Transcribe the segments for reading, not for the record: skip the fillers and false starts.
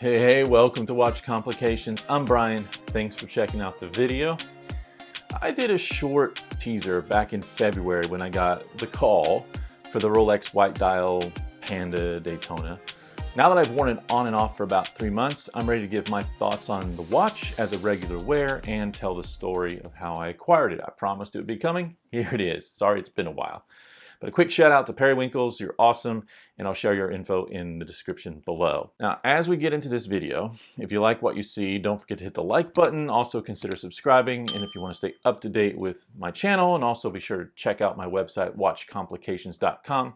Hey, welcome to Watch Complications. I'm Brian. Thanks for checking out the video. I did a short teaser back in February when I got the call for the Rolex white dial Panda Daytona. Now that I've worn it on and off for about 3 months, I'm ready to give my thoughts on the watch as a regular wear and tell the story of how I acquired it. I promised it would be coming. Here it is. Sorry it's been a while. But a quick shout out to Periwinkles, you're awesome, and I'll share your info in the description below. Now, as we get into this video, if you like what you see, don't forget to hit the like button. Also consider subscribing, and if you want to stay up to date with my channel, and also be sure to check out my website, wristwatchreview.com.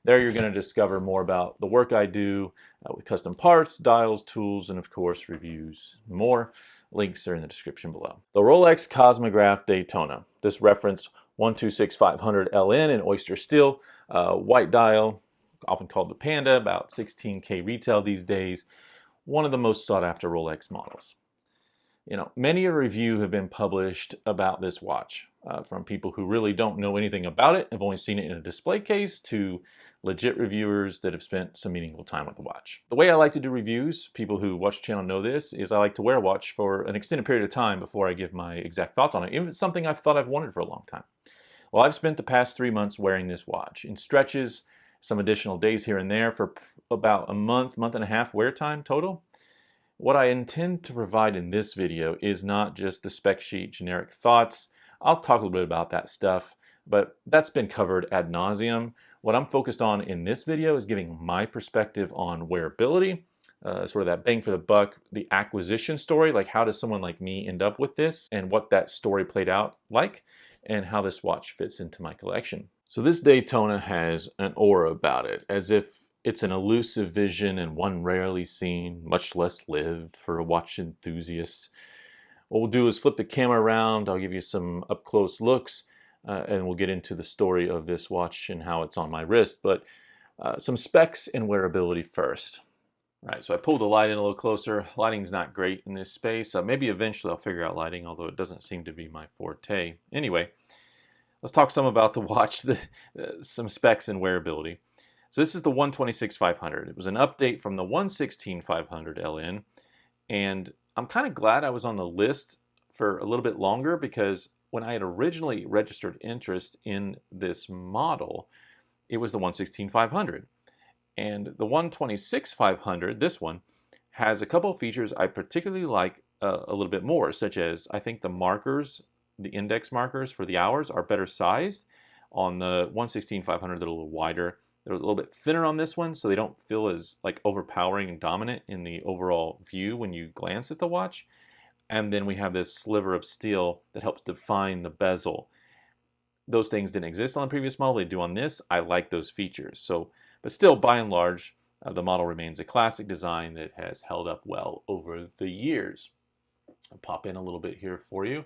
There you're going to discover more about the work I do with custom parts, dials, tools, and of course reviews. More links are in the description below. The Rolex Cosmograph Daytona. This reference 126500LN in oyster steel, white dial, often called the Panda, about $16K retail these days. One of the most sought after Rolex models. You know, many a review have been published about this watch from people who really don't know anything about it, have only seen it in a display case, to legit reviewers that have spent some meaningful time with the watch. The way I like to do reviews, people who watch the channel know this, is I like to wear a watch for an extended period of time before I give my exact thoughts on it, even if it's something I've thought I've wanted for a long time. Well, I've spent the past 3 months wearing this watch in stretches, some additional days here and there for about a month and a half wear time total. What I intend to provide in this video is not just the spec sheet generic thoughts. I'll talk a little bit about that stuff, but that's been covered ad nauseum. What I'm focused on in this video is giving my perspective on wearability, sort of that bang for the buck, the acquisition story, like how does someone like me end up with this and what that story played out like, and how this watch fits into my collection. So this Daytona has an aura about it, as if it's an elusive vision and one rarely seen, much less lived, for a watch enthusiast. What we'll do is flip the camera around, I'll give you some up-close looks, and we'll get into the story of this watch and how it's on my wrist. But some specs and wearability first. All right, so I pulled the light in a little closer. Lighting's not great in this space. Maybe eventually I'll figure out lighting, although it doesn't seem to be my forte. Anyway, let's talk some about the watch, some specs and wearability. So this is the 126500. It was an update from the 116500LN, and I'm kind of glad I was on the list for a little bit longer, because when I had originally registered interest in this model, it was the 116500. And the 126500, this one, has a couple of features I particularly like a little bit more, such as I think the markers, the index markers for the hours, are better sized. On the 116500, they're a little wider. They're a little bit thinner on this one, so they don't feel as like overpowering and dominant in the overall view when you glance at the watch. And then we have this sliver of steel that helps define the bezel. Those things didn't exist on the previous model. They do on this. I like those features. So, but still, by and large, the model remains a classic design that has held up well over the years. I'll pop in a little bit here for you.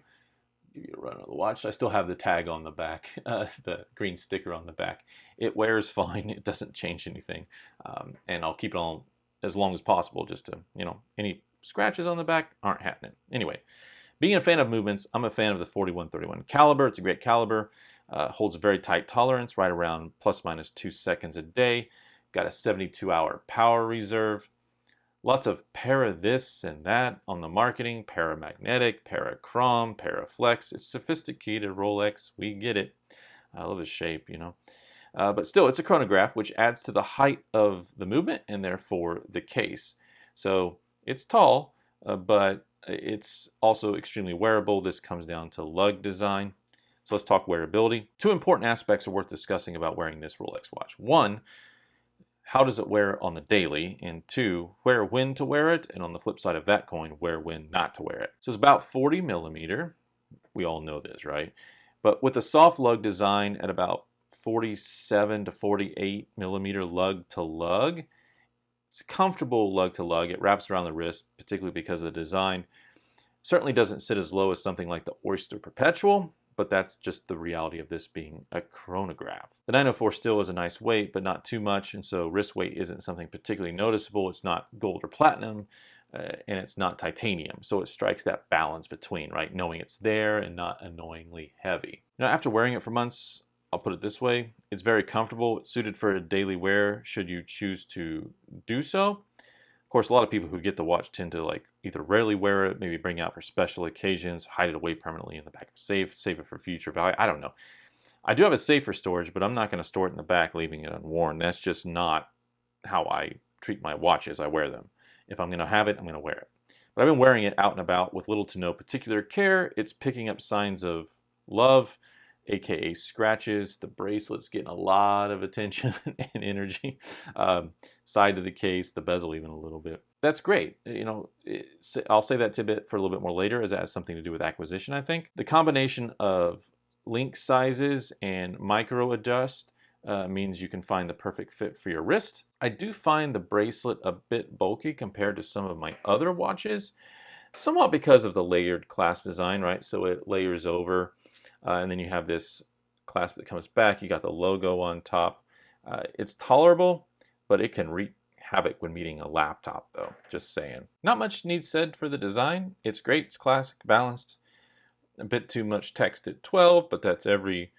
Give you a run of the watch. I still have the tag on the back, the green sticker on the back. It wears fine. It doesn't change anything. And I'll keep it on as long as possible, just to, you know, any scratches on the back aren't happening. Anyway, being a fan of movements, I'm a fan of the 4131 caliber. It's a great caliber. Holds a very tight tolerance, right around plus minus 2 seconds a day. Got a 72-hour power reserve. Lots of para this and that on the marketing. Paramagnetic, parachrom, paraflex. It's sophisticated Rolex. We get it. I love its shape, you know. But still, it's a chronograph, which adds to the height of the movement and therefore the case. So it's tall, but it's also extremely wearable. This comes down to lug design. So let's talk wearability. 2 important aspects are worth discussing about wearing this Rolex watch. 1, how does it wear on the daily? And 2, where, when to wear it? And on the flip side of that coin, where, when not to wear it. So it's about 40 millimeter. We all know this, right? But with a soft lug design at about 47 to 48 millimeter lug to lug, it's a comfortable lug to lug. It wraps around the wrist, particularly because of the design. Certainly doesn't sit as low as something like the Oyster Perpetual, but that's just the reality of this being a chronograph. The 904 still is a nice weight, but not too much, and so wrist weight isn't something particularly noticeable. It's not gold or platinum, and it's not titanium, so it strikes that balance between, right, knowing it's there and not annoyingly heavy. Now, after wearing it for months, I'll put it this way, it's very comfortable. It's suited for a daily wear should you choose to do so. Of course, a lot of people who get the watch tend to like either rarely wear it, maybe bring it out for special occasions, hide it away permanently in the back of a safe, save it for future value. I don't know. I do have a safe for storage, but I'm not going to store it in the back, leaving it unworn. That's just not how I treat my watches. I wear them. If I'm going to have it, I'm going to wear it. But I've been wearing it out and about with little to no particular care. It's picking up signs of love, aka scratches. The bracelet's getting a lot of attention and energy. Side of the case, the bezel even a little bit. That's great. You know, I'll say that tidbit for a little bit more later, as that has something to do with acquisition, I think. The combination of link sizes and micro adjust means you can find the perfect fit for your wrist. I do find the bracelet a bit bulky compared to some of my other watches, somewhat because of the layered clasp design, right? So it layers over, and then you have this clasp that comes back. You got the logo on top. It's tolerable, but it can wreak havoc when meeting a laptop, though. Just saying. Not much needs said for the design. It's great. It's classic, balanced. A bit too much text at 12, but that's everything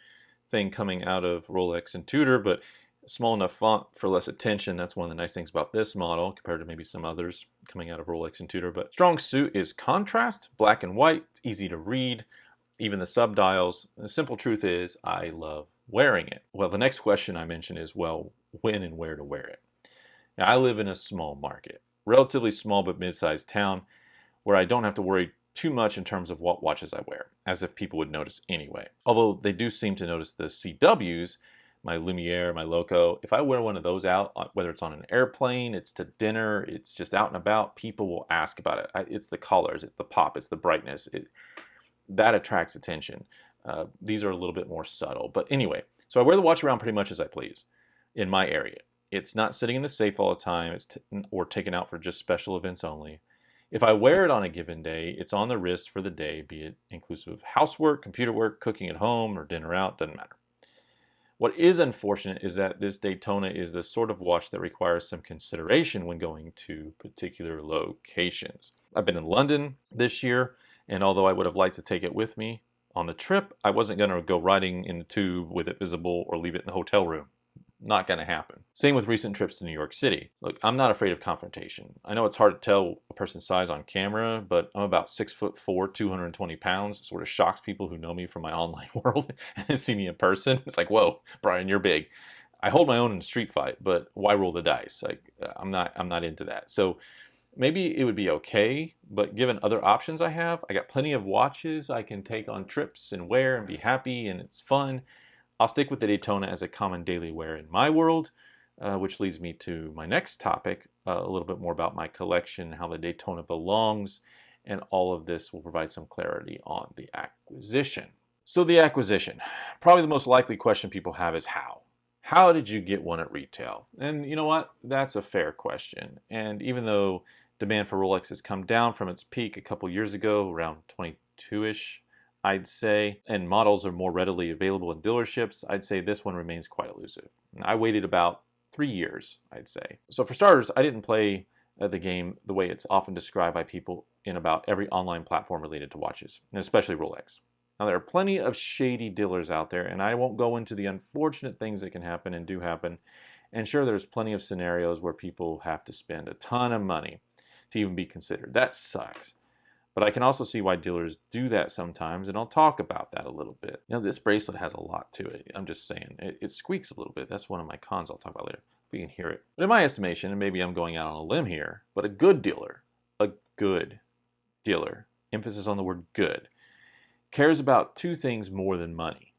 coming out of Rolex and Tudor, but small enough font for less attention. That's one of the nice things about this model compared to maybe some others coming out of Rolex and Tudor. But strong suit is contrast, black and white. It's easy to read, even the subdials. The simple truth is I love wearing it. Well, the next question I mentioned is, well, when and where to wear it. Now, I live in a small market, relatively small but mid-sized town, where I don't have to worry too much in terms of what watches I wear, as if people would notice anyway. Although they do seem to notice the CWs, my Lumiere, my Loco. If I wear one of those out, whether it's on an airplane, it's to dinner, it's just out and about, people will ask about it. It's the colors, it's the pop, it's the brightness. That attracts attention. These are a little bit more subtle. But anyway, so I wear the watch around pretty much as I please in my area. It's not sitting in the safe all the time, or taken out for just special events only. If I wear it on a given day, it's on the wrist for the day, be it inclusive of housework, computer work, cooking at home, or dinner out, doesn't matter. What is unfortunate is that this Daytona is the sort of watch that requires some consideration when going to particular locations. I've been in London this year, and although I would have liked to take it with me on the trip, I wasn't going to go riding in the tube with it visible or leave it in the hotel room. Not going to happen. Same with recent trips to New York City. Look, I'm not afraid of confrontation. I know it's hard to tell a person's size on camera, but I'm about 6'4", 220 pounds. It sort of shocks people who know me from my online world and see me in person. It's like, whoa, Brian, you're big. I hold my own in a street fight, but why roll the dice? Like, I'm not into that. So maybe it would be okay, but given other options I have, I got plenty of watches I can take on trips and wear and be happy, and it's fun. I'll stick with the Daytona as a common daily wear in my world, which leads me to my next topic, a little bit more about my collection, how the Daytona belongs, and all of this will provide some clarity on the acquisition. So the acquisition, probably the most likely question people have is how? How did you get one at retail? And you know what? That's a fair question. And even though demand for Rolex has come down from its peak a couple years ago, around 22-ish, I'd say, and models are more readily available in dealerships, I'd say this one remains quite elusive. I waited about 3 years, I'd say. So for starters, I didn't play the game the way it's often described by people in about every online platform related to watches, and especially Rolex. Now, there are plenty of shady dealers out there, and I won't go into the unfortunate things that can happen and do happen. And sure, there's plenty of scenarios where people have to spend a ton of money to even be considered. That sucks. But I can also see why dealers do that sometimes, and I'll talk about that a little bit. You know, this bracelet has a lot to it. I'm just saying, it squeaks a little bit. That's one of my cons I'll talk about later. We can hear it. But in my estimation, and maybe I'm going out on a limb here, but a good dealer, emphasis on the word good, cares about two things more than money: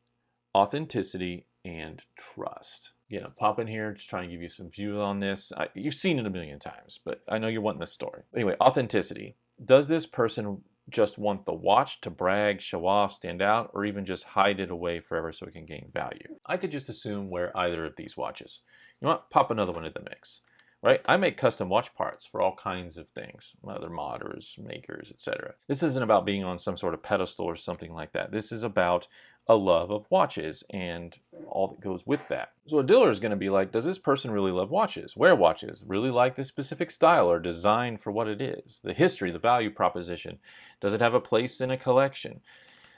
authenticity and trust. You know, pop in here, just trying to give you some views on this. You've seen it a million times, but I know you're wanting this story. Anyway, authenticity. Does this person just want the watch to brag, show off, stand out, or even just hide it away forever so it can gain value? I could just assume wear either of these watches. You know what? Pop another one in the mix, right? I make custom watch parts for all kinds of things, other modders, makers, etc. This isn't about being on some sort of pedestal or something like that. This is about a love of watches and all that goes with that. So a dealer is going to be like, does this person really love watches, wear watches, really like this specific style or design for what it is? The history, the value proposition. Does it have a place in a collection?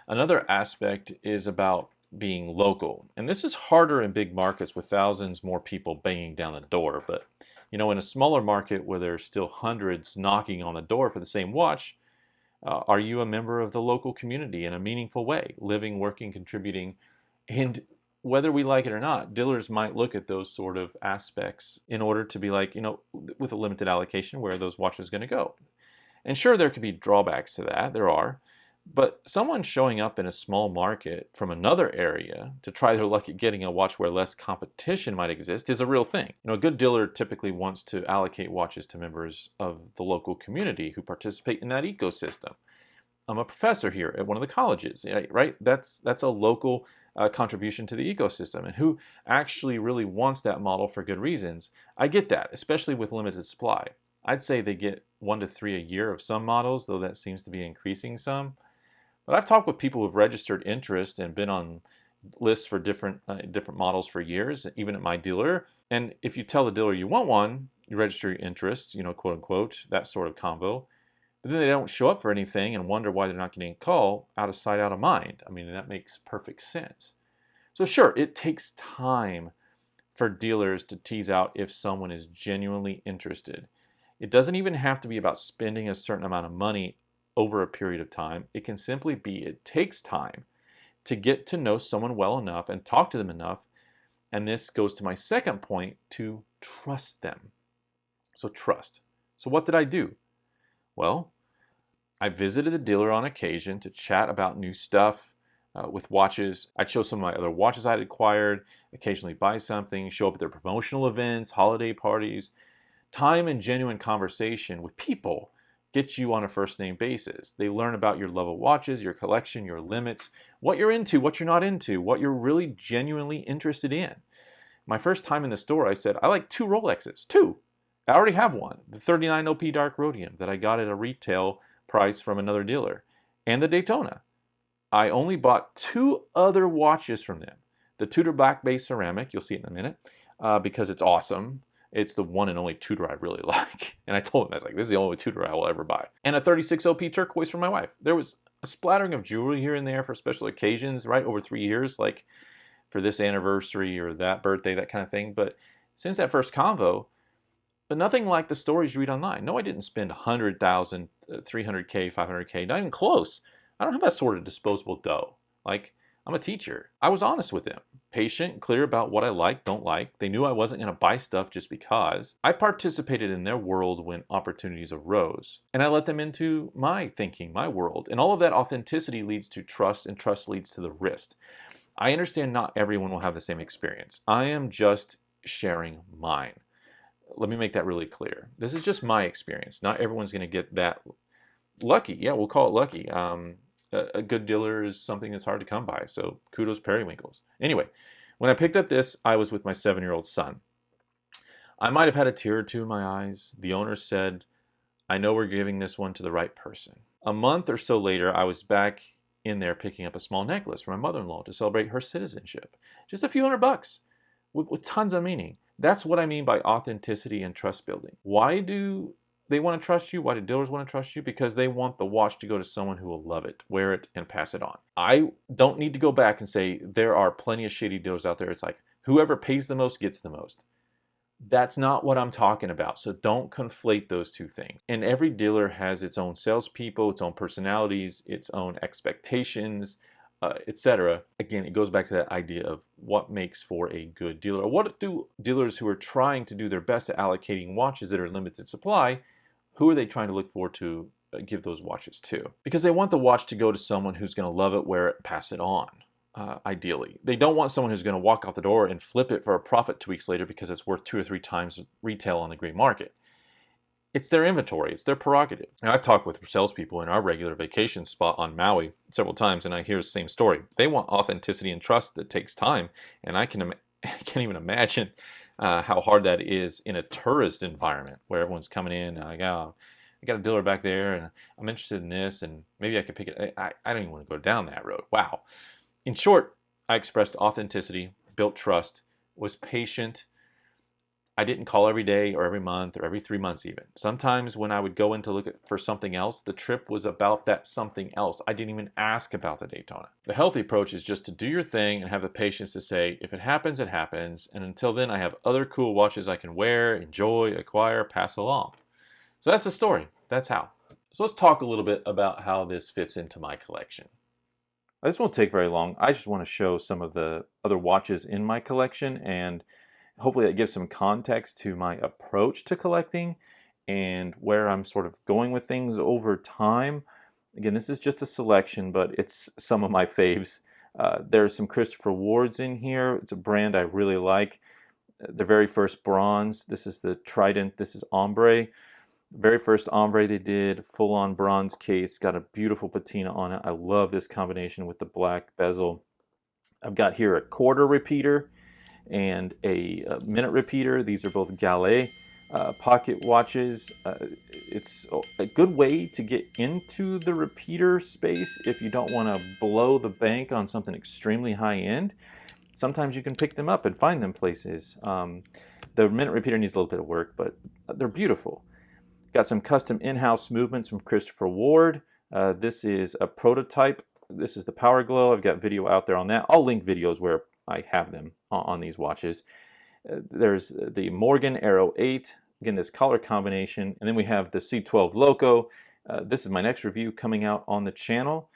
Another aspect is about being local. And this is harder in big markets with thousands more people banging down the door. But You know, in a smaller market where there's still hundreds knocking on the door for the same watch, are you a member of the local community in a meaningful way, living, working, contributing? And whether we like it or not, dealers might look at those sort of aspects in order to be like, you know, with a limited allocation, where are those watches going to go? And sure, there could be drawbacks to that. There are. But someone showing up in a small market from another area to try their luck at getting a watch where less competition might exist is a real thing. You know, a good dealer typically wants to allocate watches to members of the local community who participate in that ecosystem. I'm a professor here at one of the colleges, right? That's a local contribution to the ecosystem, and who actually really wants that model for good reasons. I get that, especially with limited supply. I'd say they get 1 to 3 a year of some models, though that seems to be increasing some. But I've talked with people who've registered interest and been on lists for different models for years, even at my dealer. And if you tell the dealer you want one, you register your interest, you know, quote unquote, that sort of combo. But then they don't show up for anything and wonder why they're not getting a call. Out of sight, out of mind. I mean, that makes perfect sense. So sure, it takes time for dealers to tease out if someone is genuinely interested. It doesn't even have to be about spending a certain amount of money over a period of time. It can simply be, it takes time to get to know someone well enough and talk to them enough. And this goes to my second point, to trust them. So trust. So what did I do? Well, I visited the dealer on occasion to chat about new stuff with watches. I'd show some of my other watches I'd acquired, occasionally buy something, show up at their promotional events, holiday parties. Time and genuine conversation with people get you on a first name basis. They learn about your love of watches, your collection, your limits, what you're into, what you're not into, what you're really genuinely interested in. My first time in the store, I said, I like 2 Rolexes, 2. I already have one, the 39 OP Dark Rhodium that I got at a retail price from another dealer, and the Daytona. I only bought 2 other watches from them. The Tudor Black Base Ceramic, you'll see it in a minute, because it's awesome. It's the one and only Tudor I really like. And I told him, I was like, this is the only Tudor I will ever buy. And a 36 OP turquoise for my wife. There was a splattering of jewelry here and there for special occasions, right, over 3 years, like for this anniversary or that birthday, that kind of thing. But since that first convo, but nothing like the stories you read online. No, I didn't spend 100,000, 300K, 500K, not even close. I don't have that sort of disposable dough. Like, I'm a teacher. I was honest with them, patient, clear about what I like, don't like. They knew I wasn't going to buy stuff just because. I participated in their world when opportunities arose, and I let them into my thinking, my world. And all of that authenticity leads to trust, and trust leads to the wrist. I understand not everyone will have the same experience. I am just sharing mine. Let me make that really clear. This is just my experience. Not everyone's going to get that lucky. Yeah, we'll call it lucky. A good dealer is something that's hard to come by. So kudos periwinkles. Anyway, when I picked up this, I was with my 7-year-old son. I might have had a tear or two in my eyes. The owner said, I know we're giving this one to the right person. A month or so later, I was back in there picking up a small necklace for my mother-in-law to celebrate her citizenship. Just a few $100 with tons of meaning. That's what I mean by authenticity and trust building. Why do they want to trust you? Why do dealers want to trust you? Because they want the watch to go to someone who will love it, wear it, and pass it on. I don't need to go back and say there are plenty of shady dealers out there. It's like whoever pays the most gets the most. That's not what I'm talking about. So don't conflate those two things. And every dealer has its own salespeople, its own personalities, its own expectations, etc. Again, it goes back to that idea of what makes for a good dealer. What do dealers who are trying to do their best at allocating watches that are limited supply, who are they trying to look for to give those watches to? Because they want the watch to go to someone who's going to love it, wear it, pass it on, ideally. They don't want someone who's going to walk out the door and flip it for a profit 2 weeks later because it's worth 2 or 3 times retail on the gray market. It's their inventory. It's their prerogative. Now, I've talked with salespeople in our regular vacation spot on Maui several times, and I hear the same story. They want authenticity and trust that takes time, and I can't even imagine how hard that is in a tourist environment where everyone's coming in. I got a dealer back there, and I'm interested in this, and maybe I could pick it. I don't even want to go down that road. Wow. In short, I expressed authenticity, built trust, was patient, I didn't call every day or every month or every 3 months even. Sometimes when I would go in to look for something else, the trip was about that something else. I didn't even ask about the Daytona. The healthy approach is just to do your thing and have the patience to say, if it happens, it happens. And until then, I have other cool watches I can wear, enjoy, acquire, pass along. So that's the story. That's how. So let's talk a little bit about how this fits into my collection. This won't take very long. I just want to show some of the other watches in my collection, and hopefully that gives some context to my approach to collecting and where I'm sort of going with things over time. Again, this is just a selection, but it's some of my faves. There's some Christopher Wards in here. It's a brand I really like. The very first bronze, this is the Trident, this is ombre. Very first ombre they did, full-on bronze case, got a beautiful patina on it. I love this combination with the black bezel. I've got here a quarter repeater and a minute repeater. These are both Gallet pocket watches. It's a good way to get into the repeater space if you don't want to blow the bank on something extremely high-end. Sometimes you can pick them up and find them places. The minute repeater needs a little bit of work, but they're beautiful. Got some custom in-house movements from Christopher Ward. This is a prototype. This is the Power Glow. I've got video out there on that. I'll link videos where I have them on these watches. There's the Morgan Aero 8. Again, this color combination. And then we have the C12 Loco. This is my next review coming out on the channel.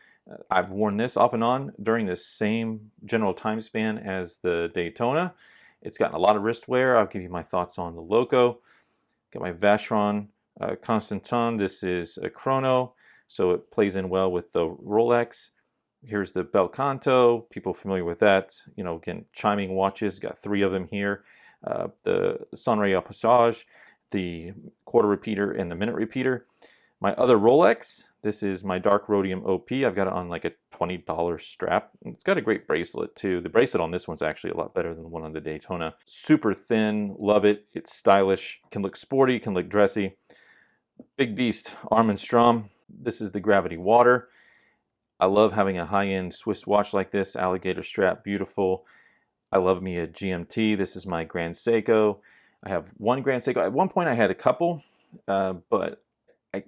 I've worn this off and on during the same general time span as the Daytona. It's gotten a lot of wrist wear. I'll give you my thoughts on the Loco. Got my Vacheron Constantin. This is a chrono, so it plays in well with the Rolex. Here's the Bel Canto. People familiar with that. You know, again, chiming watches. Got 3 of them here. The Sonnerie au Passage, the quarter repeater, and the minute repeater. My other Rolex. This is my Dark Rhodium OP. I've got it on like a $20 strap. It's got a great bracelet too. The bracelet on this one's actually a lot better than the one on the Daytona. Super thin. Love it. It's stylish. Can look sporty. Can look dressy. Big beast, Arm & Strom. This is the Gravity Water. I love having a high-end Swiss watch like this. Alligator strap, beautiful. I love me a GMT. This is my Grand Seiko. I have one Grand Seiko. At one point I had a couple, but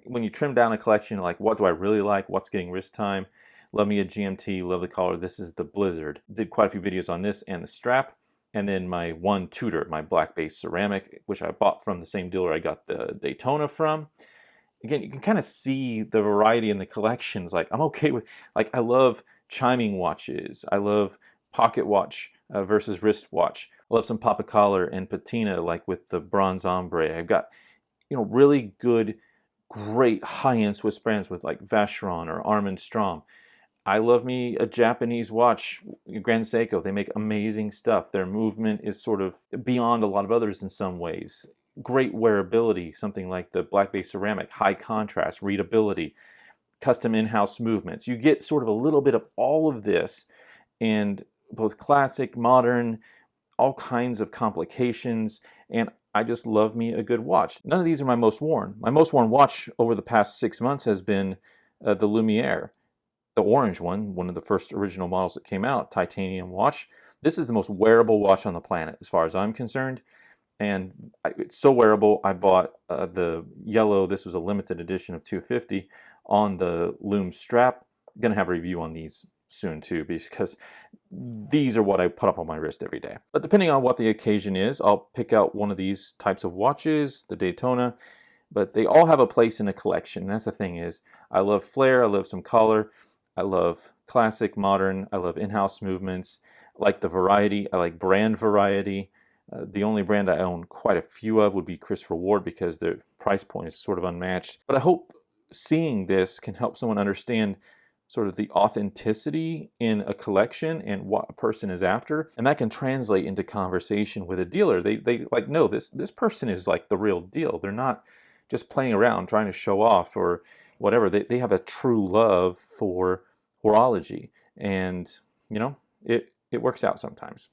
when you trim down a collection, like what do I really like? What's getting wrist time? Love me a GMT, love the color. This is the Blizzard. Did quite a few videos on this and the strap. And then my one Tudor, my black base ceramic, which I bought from the same dealer I got the Daytona from. Again, you can kind of see the variety in the collections. Like, I'm okay with, like, I love chiming watches. I love pocket watch versus wristwatch. I love some Papa collar and patina, like with the bronze ombre. I've got, you know, really good, great high-end Swiss brands with like Vacheron or Arm & Strom. I love me a Japanese watch, Grand Seiko. They make amazing stuff. Their movement is sort of beyond a lot of others in some ways. Great wearability, something like the black base ceramic, high contrast, readability, custom in-house movements. You get sort of a little bit of all of this, and both classic, modern, all kinds of complications, and I just love me a good watch. None of these are my most worn. My most worn watch over the past 6 months has been the Lumiere. The orange one of the first original models that came out, titanium watch. This is the most wearable watch on the planet as far as I'm concerned. And it's so wearable, I bought the yellow, this was a limited edition of 250, on the Lume strap. I'm gonna have a review on these soon too, because these are what I put up on my wrist every day. But depending on what the occasion is, I'll pick out one of these types of watches, the Daytona, but they all have a place in a collection. And that's the thing is, I love flair, I love some color, I love classic, modern, I love in-house movements, I like the variety, I like brand variety. The only brand I own quite a few of would be Christopher Ward because the price point is sort of unmatched. But I hope seeing this can help someone understand sort of the authenticity in a collection and what a person is after. And that can translate into conversation with a dealer. They like, no, this person is like the real deal. They're not just playing around trying to show off or whatever. They have a true love for horology. And, you know, it works out sometimes.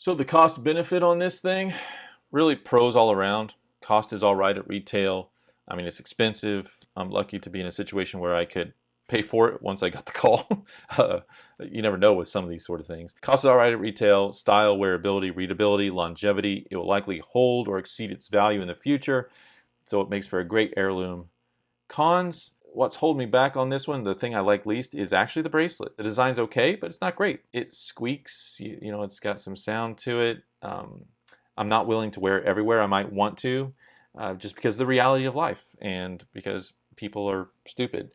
So the cost benefit on this thing, really pros all around. Cost is all right at retail. I mean, it's expensive. I'm lucky to be in a situation where I could pay for it once I got the call. You never know with some of these sort of things. Cost is all right at retail. Style, wearability, readability, longevity. It will likely hold or exceed its value in the future, so it makes for a great heirloom. Cons, what's holding me back on this one, the thing I like least, is actually the bracelet. The design's okay, but it's not great. It squeaks, you know, it's got some sound to it. I'm not willing to wear it everywhere. I might want to, just because of the reality of life and because people are stupid,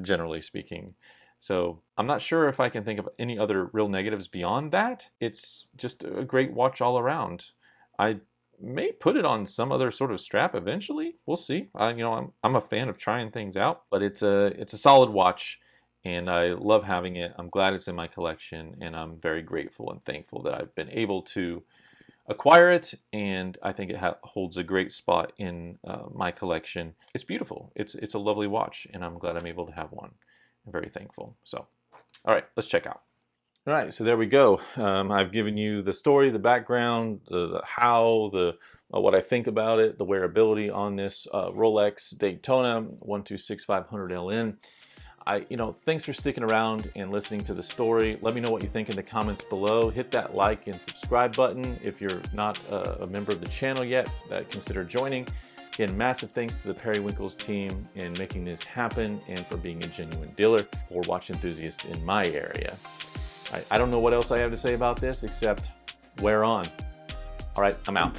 generally speaking. So I'm not sure if I can think of any other real negatives beyond that. It's just a great watch all around. I may put it on some other sort of strap eventually. We'll see. You know, I'm a fan of trying things out, but it's a solid watch, and I love having it. I'm glad it's in my collection, and I'm very grateful and thankful that I've been able to acquire it, and I think it holds a great spot in my collection. It's beautiful. It's a lovely watch, and I'm glad I'm able to have one. I'm very thankful. So, all right, let's check out. All right, so there we go. I've given you the story, the background, the how, what I think about it, the wearability on this Rolex Daytona 126500LN. Thanks for sticking around and listening to the story. Let me know what you think in the comments below. Hit that like and subscribe button. If you're not a member of the channel yet, consider joining. Again, massive thanks to the Periwinkles team in making this happen and for being a genuine dealer or watch enthusiast in my area. I don't know what else I have to say about this except wear on. All right, I'm out.